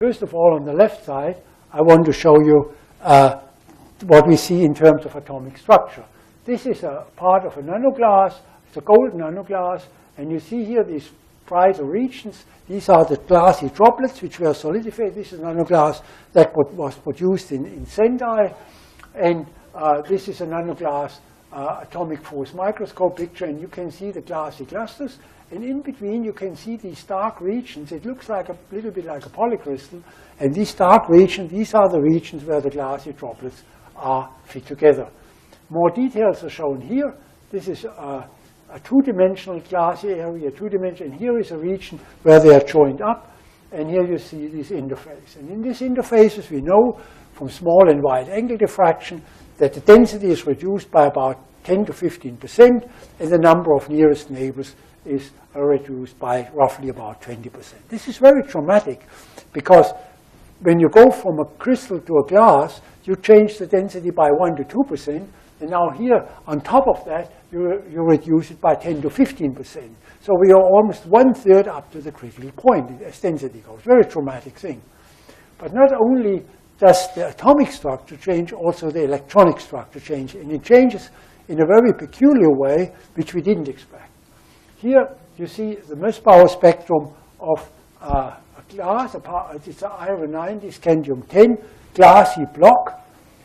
First of all, on the left side, I want to show you what we see in terms of atomic structure. This is a part of a nanoglass. It's a gold nanoglass. And you see here these brighter regions. These are the glassy droplets which were solidified. This is a nanoglass that was produced in Sendai. And this is a nanoglass atomic force microscope picture. And you can see the glassy clusters. And in between, you can see these dark regions. It looks like a little bit like a polycrystal. And these dark regions, these are the regions where the glassy droplets are fit together. More details are shown here. This is a two-dimensional glassy area, two-dimensional. And here is a region where they are joined up. And here you see these interfaces. And in these interfaces, we know from small and wide angle diffraction that the density is reduced by about 10 to 15%, and the number of nearest neighbors is reduced by roughly about 20%. This is very dramatic because when you go from a crystal to a glass, you change the density by 1 to 2%, and now here, on top of that, you reduce it by 10 to 15%. So we are almost 1/3 up to the critical point as density goes. Very dramatic thing. But not only does the atomic structure change, also the electronic structure changes, and it changes in a very peculiar way, which we didn't expect. Here you see the Mössbauer spectrum of a glass. It's an iron 90 scandium-10 glassy block.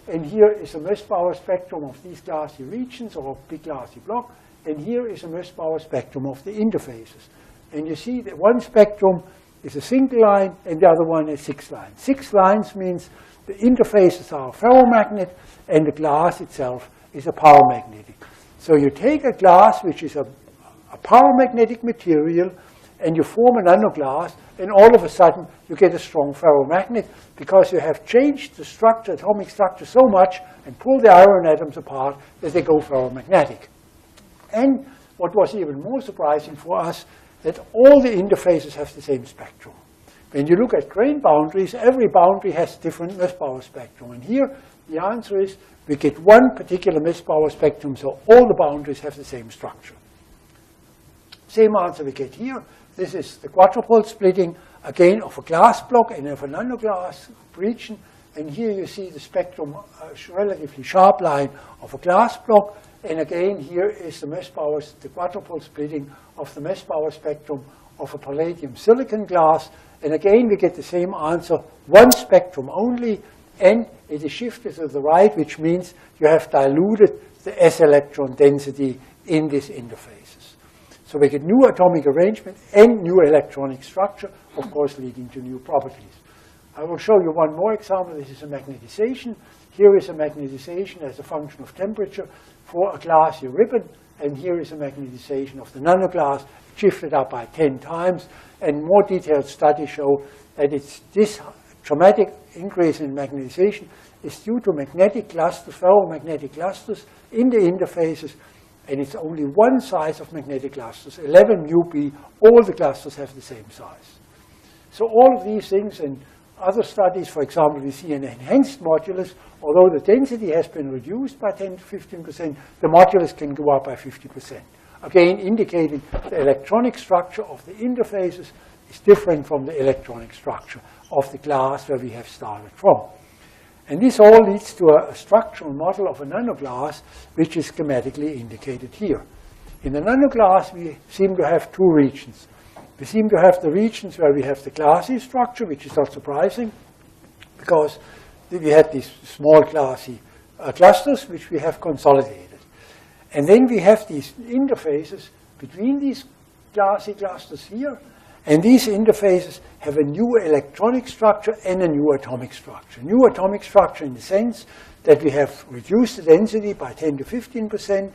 And here is a Mössbauer spectrum of these glassy regions, or a big glassy block. And here is a Mössbauer spectrum of the interfaces. And you see that one spectrum is a single line, and the other one is 6 lines. 6 lines means the interfaces are a ferromagnet, and the glass itself is a paramagnetic. So you take a glass, which is a paramagnetic material, and you form a nanoglass, and all of a sudden you get a strong ferromagnet because you have changed the structure, atomic structure, so much and pulled the iron atoms apart that they go ferromagnetic. And what was even more surprising for us, that all the interfaces have the same spectrum. When you look at grain boundaries, every boundary has a different Mössbauer spectrum. And here the answer is we get one particular Mössbauer spectrum, so all the boundaries have the same structure. Same answer we get here. This is the quadrupole splitting, again, of a glass block and of a nanoglass region. And here you see the spectrum, a relatively sharp line of a glass block. And again, here is the quadrupole splitting of the Mössbauer spectrum of a palladium silicon glass. And again, we get the same answer, one spectrum only, and it is shifted to the right, which means you have diluted the s-electron density in these interfaces. So we get new atomic arrangement and new electronic structure, of course, leading to new properties. I will show you one more example. This is a magnetization. Here is a magnetization as a function of temperature for a glassy ribbon, and here is a magnetization of the nanoglass, shifted up by 10 times. And more detailed studies show that this dramatic increase in magnetization is due to magnetic clusters, ferromagnetic clusters in the interfaces, and it's only one size of magnetic clusters, 11 μb. All the clusters have the same size. So all of these things and other studies, for example, we see an enhanced modulus. Although the density has been reduced by 10 to 15%, the modulus can go up by 50%. Again, indicating the electronic structure of the interfaces is different from the electronic structure of the glass where we have started from. And this all leads to a structural model of a nanoglass, which is schematically indicated here. In the nanoglass, we seem to have two regions. We seem to have the regions where we have the glassy structure, which is not surprising, because we had these small glassy clusters, which we have consolidated. And then we have these interfaces between these glassy clusters here, and these interfaces have a new electronic structure and a new atomic structure. New atomic structure in the sense that we have reduced the density by 10 to 15%,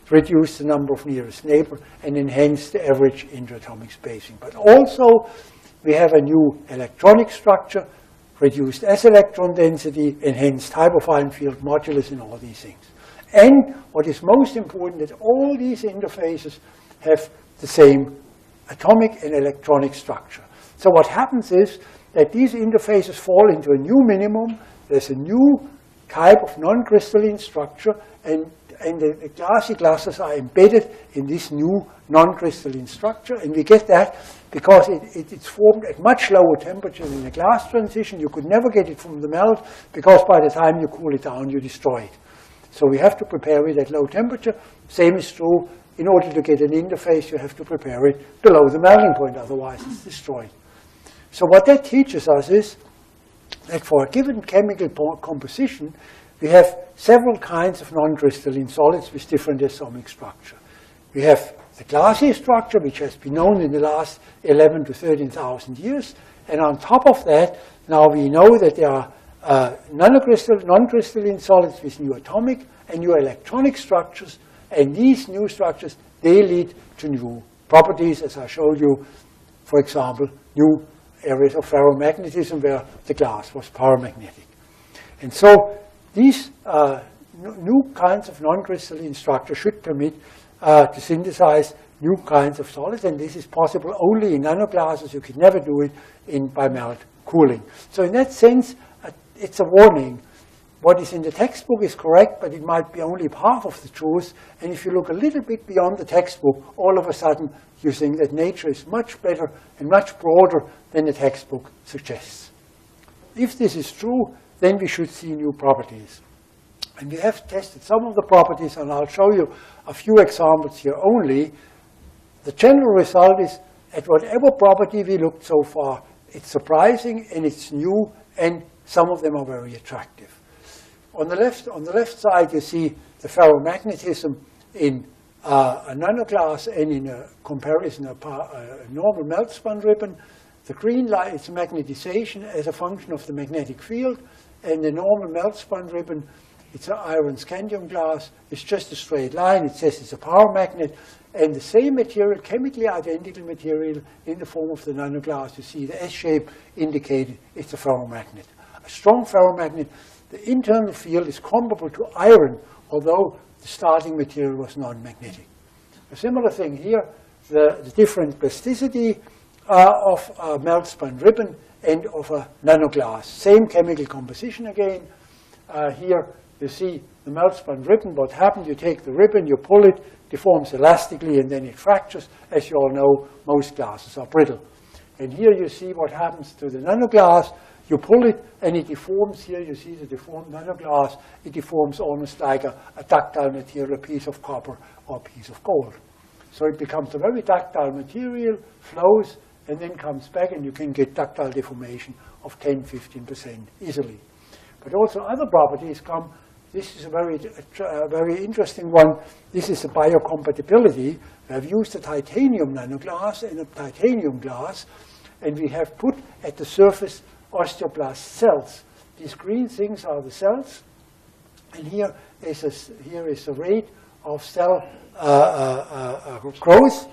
reduced the number of nearest neighbor, and enhanced the average interatomic spacing. But also, we have a new electronic structure, reduced s-electron density, enhanced hyperfine field modulus, and all these things. And what is most important, that all these interfaces have the same atomic and electronic structure. So what happens is that these interfaces fall into a new minimum. There's a new type of non-crystalline structure, and the glassy clusters are embedded in this new non-crystalline structure, and we get that because it's formed at much lower temperature than a glass transition. You could never get it from the melt, because by the time you cool it down, you destroy it. So we have to prepare it at low temperature. Same is true. In order to get an interface, you have to prepare it below the melting point, otherwise it's destroyed. So what that teaches us is that for a given chemical composition, we have several kinds of non-crystalline solids with different atomic structure. We have the glassy structure, which has been known in the last 11 to 13,000 years. And on top of that, now we know that there are non-crystalline solids with new atomic and new electronic structures. And these new structures, they lead to new properties, as I showed you, for example, new areas of ferromagnetism where the glass was paramagnetic. And so these new kinds of non-crystalline structure should permit to synthesize new kinds of solids, and this is possible only in nanoglasses. You can never do it by melt cooling. So in that sense, it's a warning. What is in the textbook is correct, but it might be only half of the truth. And if you look a little bit beyond the textbook, all of a sudden you think that nature is much better and much broader than the textbook suggests. If this is true, then we should see new properties. And we have tested some of the properties, and I'll show you a few examples here only. The general result is, at whatever property we looked so far, it's surprising and it's new, and some of them are very attractive. On the left side, you see the ferromagnetism in a nanoglass and in a comparison, a normal melt-spun ribbon. The green light is magnetization as a function of the magnetic field, and the normal melt-spun ribbon, it's an iron scandium glass. It's just a straight line. It says it's a power magnet, and the same material, chemically identical material, in the form of the nanoglass. You see the S shape indicated it's a ferromagnet. A strong ferromagnet. The internal field is comparable to iron, although the starting material was non-magnetic. A similar thing here, the different plasticity of a melt-spun ribbon and of a nanoglass. Same chemical composition again. Here you see the melt-spun ribbon. What happened, you take the ribbon, you pull it, deforms elastically, and then it fractures. As you all know, most glasses are brittle. And here you see what happens to the nanoglass. You pull it, and it deforms. Here you see the deformed nanoglass. It deforms almost like a ductile material, a piece of copper or a piece of gold. So it becomes a very ductile material, flows, and then comes back, and you can get ductile deformation of 10–15% easily. But also other properties come. This is a very interesting one. This is a biocompatibility. We have used a titanium nanoglass and a titanium glass, and we have put at the surface osteoblast cells. These green things are the cells, and here is a rate of cell growth,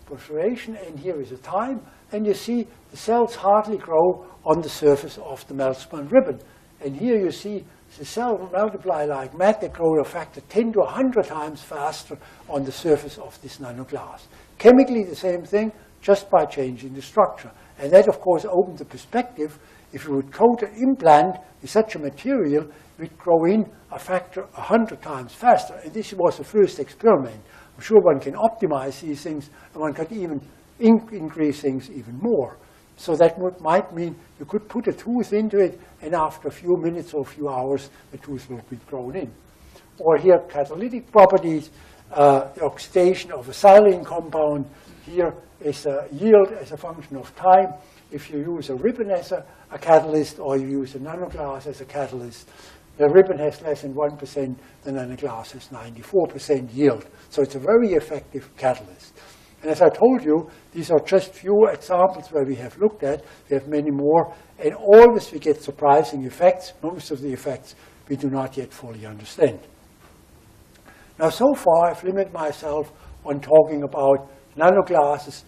proliferation, and here is a time, and you see the cells hardly grow on the surface of the melt-spun ribbon. And here you see the cell multiply like mad. They grow a factor 10 to 100 times faster on the surface of this nanoglass. Chemically the same thing, just by changing the structure. And that, of course, opens the perspective. If you would coat an implant with such a material, we'd grow in a factor 100 times faster. And this was the first experiment. I'm sure one can optimize these things, and one could even increase things even more. So that might mean you could put a tooth into it, and after a few minutes or a few hours, the tooth will be grown in. Or here, catalytic properties, the oxidation of a silane compound. Here is a yield as a function of time. If you use a ribbon as a catalyst, or you use a nanoglass as a catalyst, the ribbon has less than 1%, the nanoglass has 94% yield. So it's a very effective catalyst. And as I told you, these are just few examples where we have looked at. We have many more, and always we get surprising effects. Most of the effects we do not yet fully understand. Now, so far I've limited myself on talking about nanoglasses,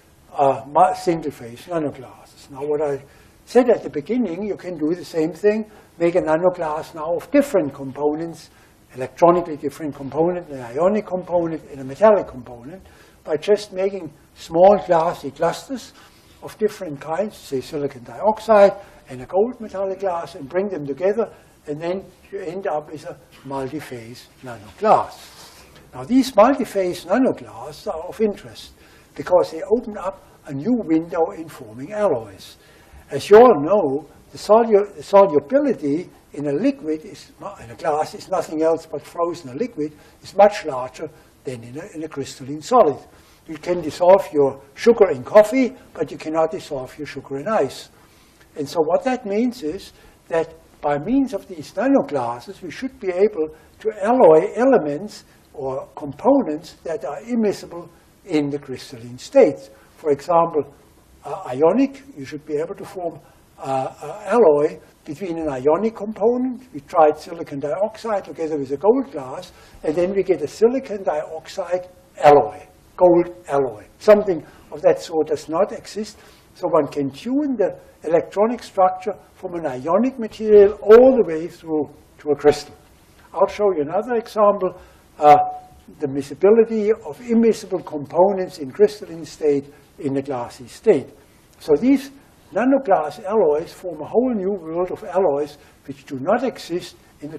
single-phase nanoglasses. Now, what I said at the beginning, you can do the same thing, make a nanoglass now of different components, electronically different component, an ionic component, and a metallic component, by just making small glassy clusters of different kinds, say silicon dioxide and a gold metallic glass, and bring them together, and then you end up with a multi-phase nanoglass. Now these multi-phase nanoglasses are of interest because they open up a new window in forming alloys. As you all know, the solubility in a liquid, in a glass, is nothing else but frozen liquid, is much larger than in a crystalline solid. You can dissolve your sugar in coffee, but you cannot dissolve your sugar in ice. And so what that means is that by means of these nanoglasses, we should be able to alloy elements or components that are immiscible in the crystalline states. For example, ionic, you should be able to form an alloy between an ionic component. We tried silicon dioxide together with a gold glass, and then we get a silicon dioxide alloy, gold alloy. Something of that sort does not exist, so one can tune the electronic structure from an ionic material all the way through to a crystal. I'll show you another example, the miscibility of immiscible components in crystalline state in the glassy state. So these nanoglass alloys form a whole new world of alloys which do not exist in the